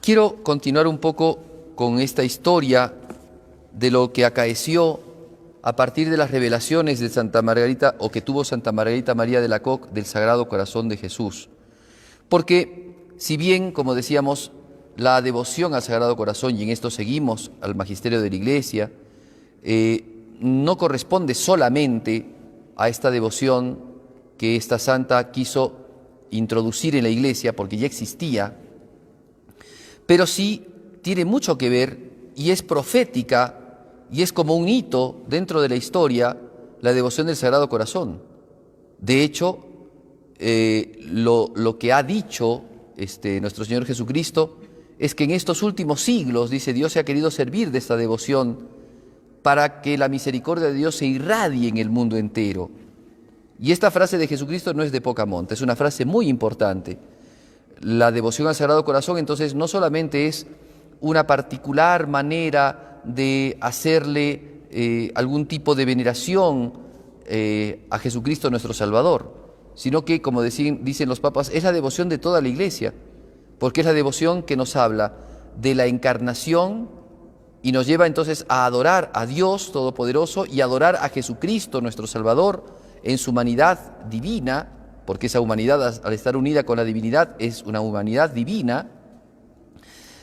Quiero continuar un poco con esta historia de lo que acaeció a partir de las revelaciones de Santa Margarita, o que tuvo Santa Margarita María de Alacoque, del Sagrado Corazón de Jesús. Porque si bien, como decíamos, la devoción al Sagrado Corazón, y en esto seguimos al magisterio de la Iglesia, no corresponde solamente a esta devoción que esta santa quiso introducir en la Iglesia, porque ya existía, pero sí tiene mucho que ver y es profética y es como un hito dentro de la historia la devoción del Sagrado Corazón. De hecho, lo que ha dicho nuestro Señor Jesucristo es que en estos últimos siglos, dice, Dios se ha querido servir de esta devoción para que la misericordia de Dios se irradie en el mundo entero. Y esta frase de Jesucristo no es de poca monta, es una frase muy importante. La devoción al Sagrado Corazón, entonces, no solamente es una particular manera de hacerle algún tipo de veneración a Jesucristo nuestro Salvador, sino que, como dicen los papas, es la devoción de toda la Iglesia, porque es la devoción que nos habla de la encarnación y nos lleva entonces a adorar a Dios Todopoderoso y adorar a Jesucristo nuestro Salvador en su humanidad divina, porque esa humanidad, al estar unida con la divinidad, es una humanidad divina,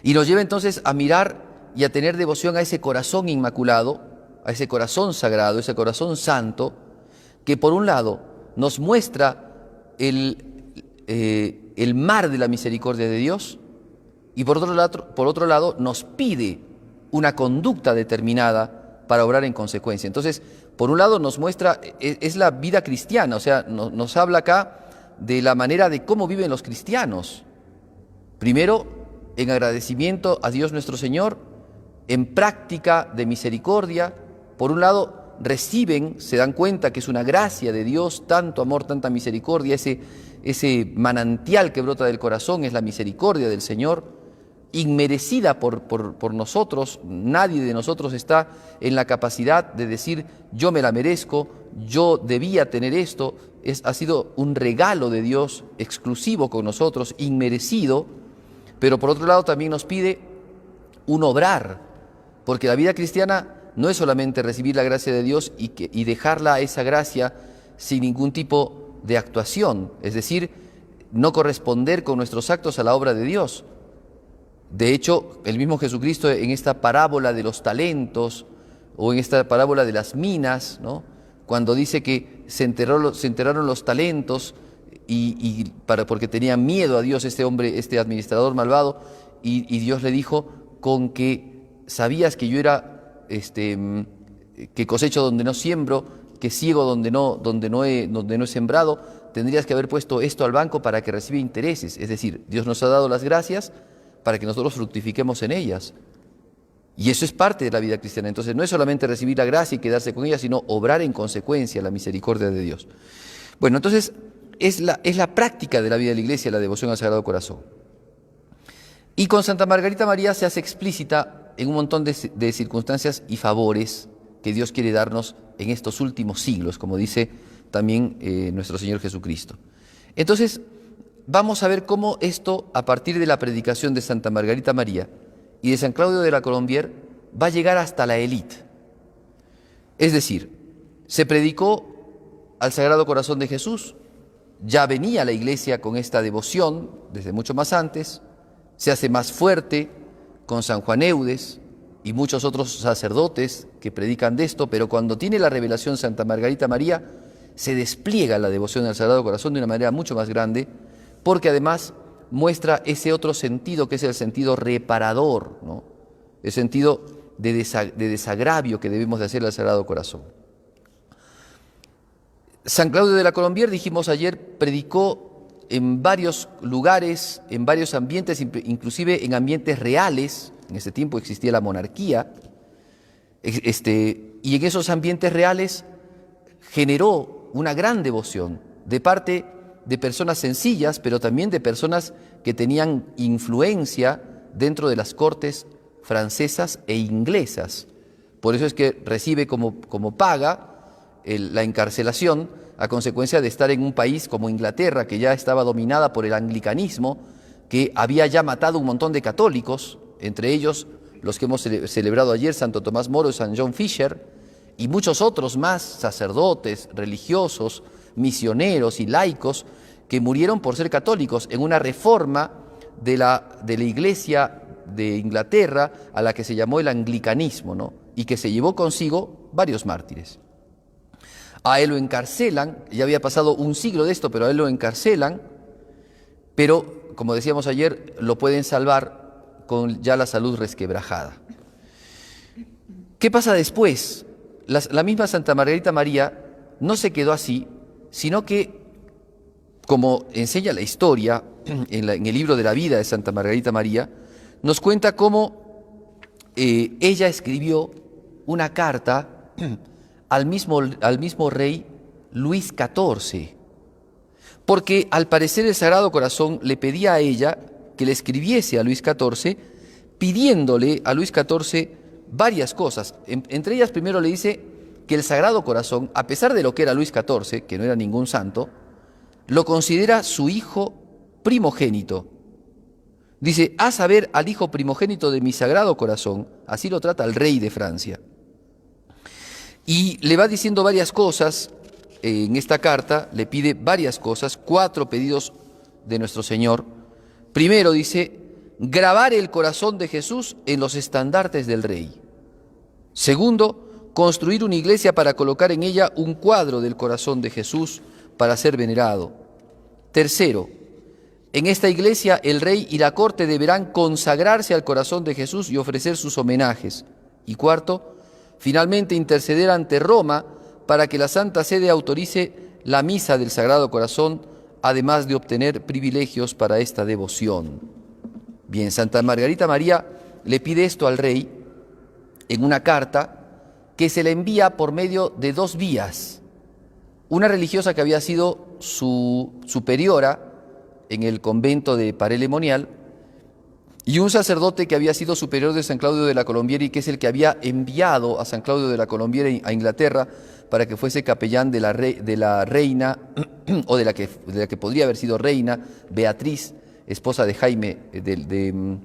y nos lleva entonces a mirar y a tener devoción a ese corazón inmaculado, a ese corazón sagrado, ese corazón santo, que por un lado nos muestra el mar de la misericordia de Dios, y por otro lado nos pide una conducta determinada para obrar en consecuencia. Entonces, por un lado nos muestra, es la vida cristiana, o sea, nos habla acá de la manera de cómo viven los cristianos. Primero, en agradecimiento a Dios nuestro Señor, en práctica de misericordia. Por un lado, reciben, se dan cuenta que es una gracia de Dios, tanto amor, tanta misericordia, ese manantial que brota del corazón es la misericordia del Señor, inmerecida por nosotros. Nadie de nosotros está en la capacidad de decir yo me la merezco, yo debía tener esto. Ha sido un regalo de Dios exclusivo con nosotros, inmerecido, pero por otro lado también nos pide un obrar, porque la vida cristiana no es solamente recibir la gracia de Dios y dejarla a esa gracia sin ningún tipo de actuación, es decir, no corresponder con nuestros actos a la obra de Dios. De hecho, el mismo Jesucristo en esta parábola de los talentos o en esta parábola de las minas, ¿no?, cuando dice que se enteraron los talentos porque tenían miedo a Dios este hombre, este administrador malvado, y Dios le dijo, con que sabías que yo era, que cosecho donde no siembro, que ciego donde no he sembrado, tendrías que haber puesto esto al banco para que reciba intereses. Es decir, Dios nos ha dado las gracias para que nosotros fructifiquemos en ellas. Y eso es parte de la vida cristiana. Entonces no es solamente recibir la gracia y quedarse con ella, sino obrar en consecuencia la misericordia de Dios. Bueno, entonces es la práctica de la vida de la Iglesia, la devoción al Sagrado Corazón. Y con Santa Margarita María se hace explícita en un montón de circunstancias y favores que Dios quiere darnos en estos últimos siglos, como dice también nuestro Señor Jesucristo. Entonces, vamos a ver cómo esto, a partir de la predicación de Santa Margarita María y de San Claudio de la Colombière, va a llegar hasta la élite. Es decir, se predicó al Sagrado Corazón de Jesús, ya venía la Iglesia con esta devoción desde mucho más antes, se hace más fuerte con San Juan Eudes y muchos otros sacerdotes que predican de esto, pero cuando tiene la revelación Santa Margarita María, se despliega la devoción al Sagrado Corazón de una manera mucho más grande, porque además muestra ese otro sentido que es el sentido reparador, ¿no?, el sentido de desagravio que debemos de hacer al Sagrado Corazón. San Claudio de la Colombière, dijimos ayer, predicó en varios lugares, en varios ambientes, inclusive en ambientes reales. En ese tiempo existía la monarquía, y en esos ambientes reales generó una gran devoción de parte de personas sencillas, pero también de personas que tenían influencia dentro de las cortes francesas e inglesas. Por eso es que recibe como paga la encarcelación a consecuencia de estar en un país como Inglaterra, que ya estaba dominada por el anglicanismo, que había ya matado un montón de católicos, entre ellos los que hemos celebrado ayer, Santo Tomás Moro y San John Fisher, y muchos otros más, sacerdotes, religiosos, misioneros y laicos, que murieron por ser católicos en una reforma de la Iglesia de Inglaterra a la que se llamó el anglicanismo, ¿no? Y que se llevó consigo varios mártires. A él lo encarcelan, ya había pasado un siglo de esto, pero a él lo encarcelan, pero, como decíamos ayer, lo pueden salvar con ya la salud resquebrajada. ¿Qué pasa después? La misma Santa Margarita María no se quedó así, sino que, como enseña la historia en el libro de la vida de Santa Margarita María, nos cuenta cómo ella escribió una carta al mismo rey Luis XIV, porque al parecer el Sagrado Corazón le pedía a ella que le escribiese a Luis XIV, pidiéndole a Luis XIV varias cosas. Entre ellas, primero le dice que el Sagrado Corazón, a pesar de lo que era Luis XIV, que no era ningún santo, lo considera su hijo primogénito. Dice, haz saber al hijo primogénito de mi Sagrado Corazón, así lo trata el rey de Francia. Y le va diciendo varias cosas, en esta carta le pide varias cosas, 4 pedidos de nuestro Señor. Primero dice, grabar el corazón de Jesús en los estandartes del rey. Segundo, construir una iglesia para colocar en ella un cuadro del corazón de Jesús para ser venerado. Tercero, en esta iglesia el rey y la corte deberán consagrarse al corazón de Jesús y ofrecer sus homenajes. Y cuarto, finalmente interceder ante Roma para que la Santa Sede autorice la misa del Sagrado Corazón, además de obtener privilegios para esta devoción. Bien, Santa Margarita María le pide esto al rey en una carta que se le envía por medio de 2 vías. Una religiosa que había sido su superiora en el convento de Paray-le-Monial, y un sacerdote que había sido superior de San Claudio de la Colombiera y que es el que había enviado a San Claudio de la Colombiera a Inglaterra para que fuese capellán de la reina, o de la que podría haber sido reina, Beatriz, esposa de Jaime, del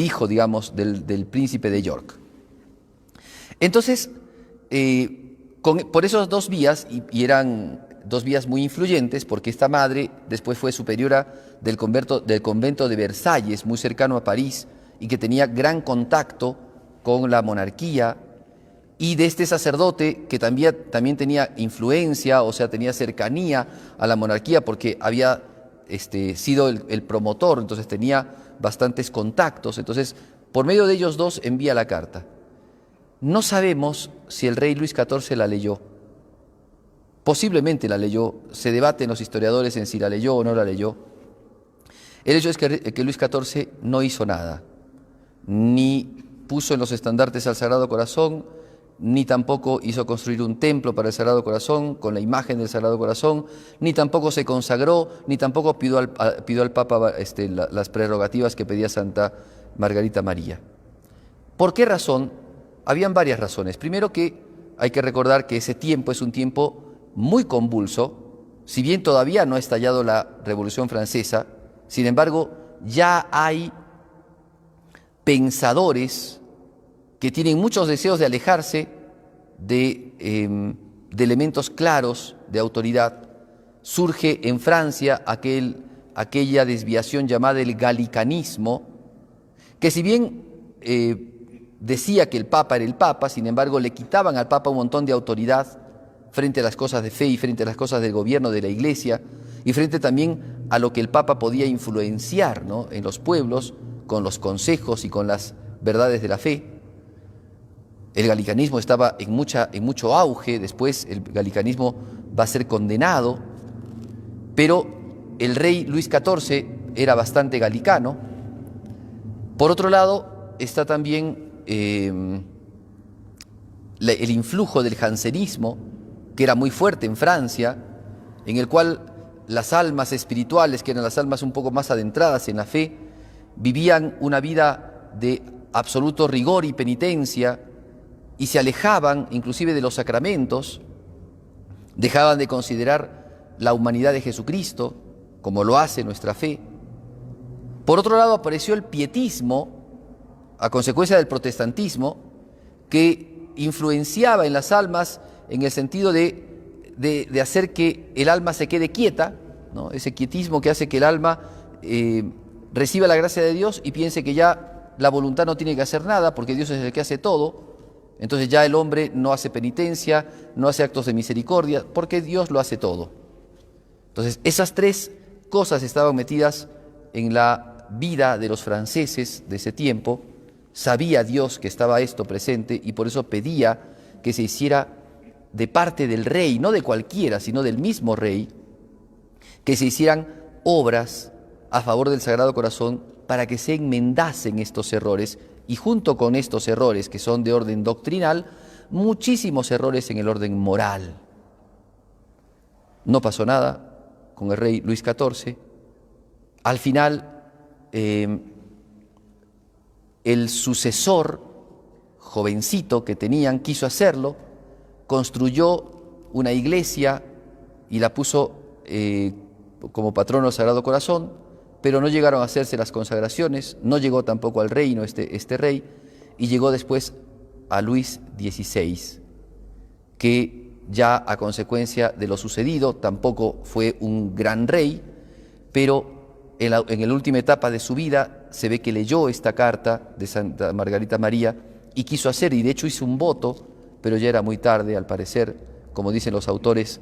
hijo, digamos, del príncipe de York. Entonces, por esas 2 vías, y eran 2 vías muy influyentes, porque esta madre después fue superiora del convento de Versalles, muy cercano a París, y que tenía gran contacto con la monarquía, y de este sacerdote que también tenía influencia, o sea, tenía cercanía a la monarquía, porque había sido el promotor, entonces tenía bastantes contactos. Entonces, por medio de ellos 2 envía la carta. No sabemos si el rey Luis XIV la leyó. Posiblemente la leyó, se debaten los historiadores en si la leyó o no la leyó. El hecho es que Luis XIV no hizo nada, ni puso en los estandartes al Sagrado Corazón, ni tampoco hizo construir un templo para el Sagrado Corazón con la imagen del Sagrado Corazón, ni tampoco se consagró, ni tampoco pidió al Papa las prerrogativas que pedía Santa Margarita María. ¿Por qué razón? Habían varias razones. Primero, que hay que recordar que ese tiempo es un tiempo muy convulso, si bien todavía no ha estallado la Revolución Francesa, sin embargo, ya hay pensadores que tienen muchos deseos de alejarse de elementos claros de autoridad. Surge en Francia aquella desviación llamada el galicanismo, que si bien decía que el Papa era el Papa, sin embargo le quitaban al Papa un montón de autoridad frente a las cosas de fe y frente a las cosas del gobierno de la Iglesia, y frente también a lo que el Papa podía influenciar, ¿no?, en los pueblos con los consejos y con las verdades de la fe. El galicanismo estaba en mucho auge, después el galicanismo va a ser condenado, pero el rey Luis XIV era bastante galicano. Por otro lado, está también el influjo del jansenismo, que era muy fuerte en Francia, en el cual las almas espirituales, que eran las almas un poco más adentradas en la fe, vivían una vida de absoluto rigor y penitencia, y se alejaban inclusive de los sacramentos, dejaban de considerar la humanidad de Jesucristo, como lo hace nuestra fe. Por otro lado, apareció el pietismo, a consecuencia del protestantismo, que influenciaba en las almas en el sentido de hacer que el alma se quede quieta, ¿no? Ese quietismo que hace que el alma reciba la gracia de Dios y piense que ya la voluntad no tiene que hacer nada porque Dios es el que hace todo. Entonces ya el hombre no hace penitencia, no hace actos de misericordia, porque Dios lo hace todo. Entonces esas tres cosas estaban metidas en la vida de los franceses de ese tiempo. Sabía Dios que estaba esto presente y por eso pedía que se hiciera de parte del rey, no de cualquiera, sino del mismo rey, que se hicieran obras a favor del Sagrado Corazón para que se enmendasen estos errores y junto con estos errores que son de orden doctrinal, muchísimos errores en el orden moral. No pasó nada con el rey Luis XIV. Al final, el sucesor, jovencito que tenían, quiso hacerlo, construyó una iglesia y la puso como patrono del Sagrado Corazón, pero no llegaron a hacerse las consagraciones, no llegó tampoco al reino este rey, y llegó después a Luis XVI, que ya a consecuencia de lo sucedido tampoco fue un gran rey, pero en la última etapa de su vida se ve que leyó esta carta de Santa Margarita María y quiso hacer, y de hecho hizo un voto, pero ya era muy tarde al parecer, como dicen los autores,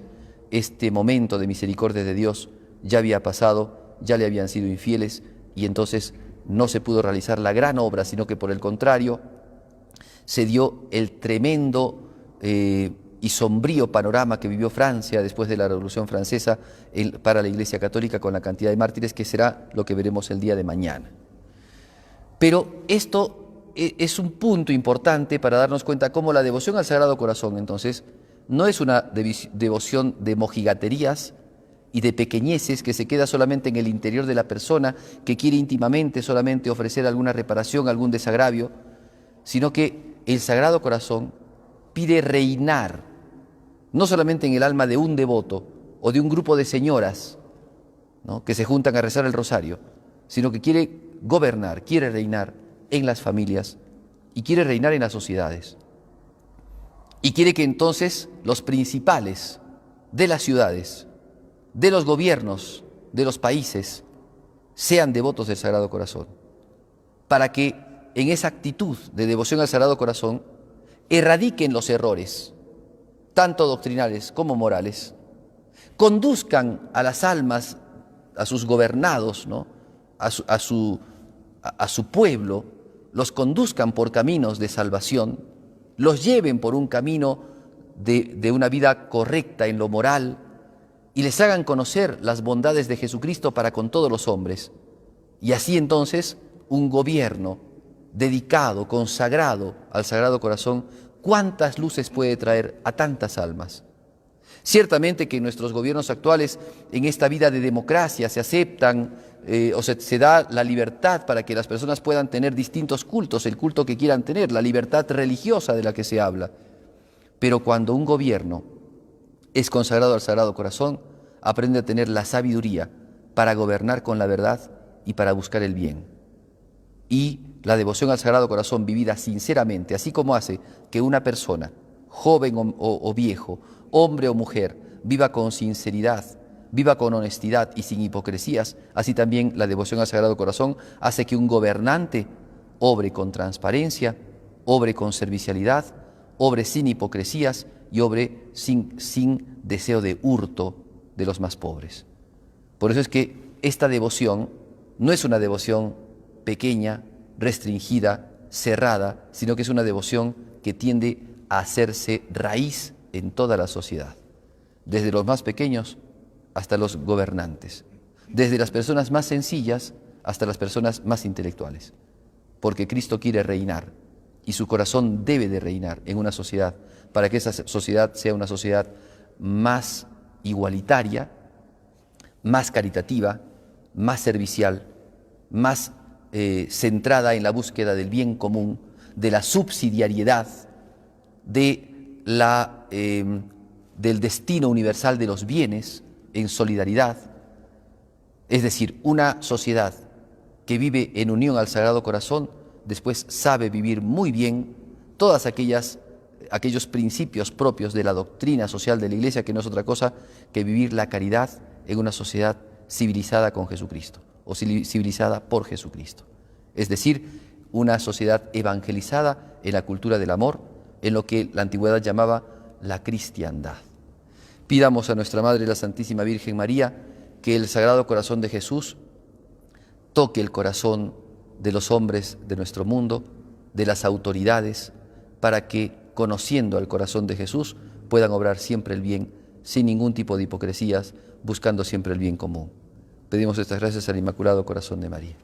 este momento de misericordia de Dios ya había pasado, ya le habían sido infieles y entonces no se pudo realizar la gran obra, sino que por el contrario se dio el tremendo y sombrío panorama que vivió Francia después de la Revolución Francesa para la Iglesia Católica con la cantidad de mártires, que será lo que veremos el día de mañana. Pero esto es un punto importante para darnos cuenta cómo la devoción al Sagrado Corazón, entonces, no es una devoción de mojigaterías y de pequeñeces que se queda solamente en el interior de la persona, que quiere íntimamente solamente ofrecer alguna reparación, algún desagravio, sino que el Sagrado Corazón pide reinar, no solamente en el alma de un devoto o de un grupo de señoras, ¿no?, que se juntan a rezar el rosario, sino que quiere gobernar, quiere reinar en las familias y quiere reinar en las sociedades. Y quiere que entonces los principales de las ciudades, de los gobiernos, de los países, sean devotos del Sagrado Corazón, para que en esa actitud de devoción al Sagrado Corazón erradiquen los errores, tanto doctrinales como morales, conduzcan a las almas, a sus gobernados, ¿no?, a su pueblo, los conduzcan por caminos de salvación, los lleven por un camino de una vida correcta en lo moral y les hagan conocer las bondades de Jesucristo para con todos los hombres. Y así entonces un gobierno dedicado, consagrado al Sagrado Corazón, ¿cuántas luces puede traer a tantas almas? Ciertamente que nuestros gobiernos actuales en esta vida de democracia se aceptan se da la libertad para que las personas puedan tener distintos cultos, el culto que quieran tener, la libertad religiosa de la que se habla. Pero cuando un gobierno es consagrado al Sagrado Corazón, aprende a tener la sabiduría para gobernar con la verdad y para buscar el bien. Y la devoción al Sagrado Corazón vivida sinceramente, así como hace que una persona, joven o viejo, hombre o mujer, viva con sinceridad, viva con honestidad y sin hipocresías, así también la devoción al Sagrado Corazón hace que un gobernante obre con transparencia, obre con servicialidad, obre sin hipocresías y obre sin deseo de hurto de los más pobres. Por eso es que esta devoción no es una devoción pequeña, restringida, cerrada, sino que es una devoción que tiende a hacerse raíz en toda la sociedad, desde los más pequeños hasta los gobernantes, desde las personas más sencillas hasta las personas más intelectuales, porque Cristo quiere reinar y su corazón debe de reinar en una sociedad para que esa sociedad sea una sociedad más igualitaria, más caritativa, más servicial, más centrada en la búsqueda del bien común, de la subsidiariedad, del destino universal de los bienes en solidaridad, Es decir, una sociedad que vive en unión al Sagrado Corazón, después sabe vivir muy bien todas aquellos principios propios de la doctrina social de la Iglesia, que no es otra cosa que vivir la caridad en una sociedad civilizada con Jesucristo, o civilizada por Jesucristo. Es decir, una sociedad evangelizada en la cultura del amor, en lo que la antigüedad llamaba la cristiandad. Pidamos a nuestra Madre, la Santísima Virgen María, que el Sagrado Corazón de Jesús toque el corazón de los hombres de nuestro mundo, de las autoridades, para que, conociendo el corazón de Jesús, puedan obrar siempre el bien, sin ningún tipo de hipocresías, buscando siempre el bien común. Pedimos estas gracias al Inmaculado Corazón de María.